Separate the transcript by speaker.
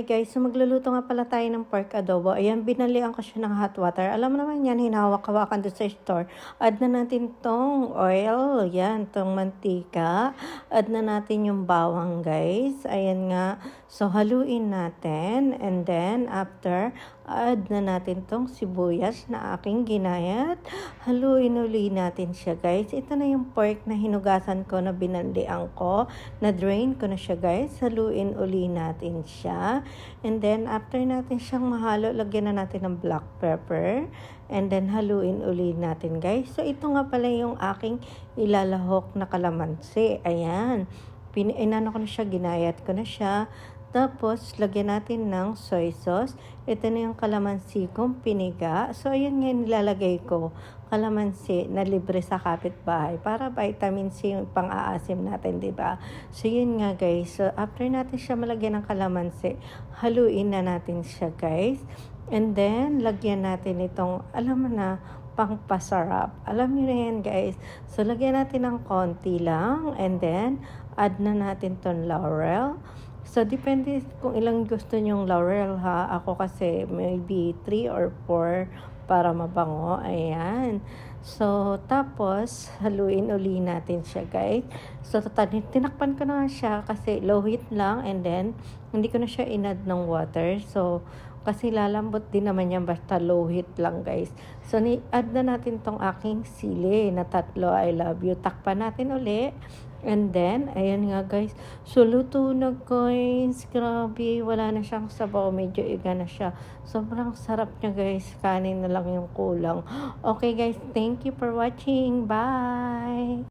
Speaker 1: Hi guys, so magluluto nga pala tayo ng pork adobo. Ayan, binalian ko siya ng hot water. Alam mo naman yan, hinawak-hawakan doon sa store. Add na natin tong oil, yan, tong mantika. Add na natin yung bawang guys. Ayan nga, so haluin natin. And then, after, add na natin tong sibuyas na aking ginayat. Haluin uli natin siya guys. Ito na yung pork na hinugasan ko, na binalian ko. Na-drain ko na siya guys. Haluin uli natin siya. And then, after natin siyang mahalo, lagyan na natin ng black pepper. And then, haluin uli natin, guys. So, ito nga pala yung aking ilalahok na kalamansi. Ayan. Inano ko na siya, ginayat ko na siya. Tapos, lagyan natin ng soy sauce. Ito na yung kalamansi kong piniga. So, ayan nga nilalagay ko. Kalamansi na libre sa kapitbahay para vitamin C yung pang-aasim natin, diba? So, yun nga guys. So, after natin siya malagyan ng kalamansi, haluin na natin siya guys. And then, lagyan natin itong, alam mo na, pangpasarap. Alam niyo na yan guys. So, lagyan natin ng konti lang. And then, add na natin tong laurel. So, depende kung ilang gusto nyong laurel ha. Ako kasi maybe 3 or 4 para mabango. Ayan. So, tapos, haluin uli natin siya guys. So, tinakpan ko na siya kasi low heat lang. And then, hindi ko na siya inad ng water. So, kasi lalambot din naman yan basta low heat lang guys. So, add na natin tong aking sili na 3. I love you. Takpan natin uli. And then, ayan nga guys. So, luto na guys. Grabe. Wala na siyang sabaw. Medyo iga na siya. Sobrang sarap niya guys. Kanin na lang yung kulang. Okay guys. Thank you for watching. Bye!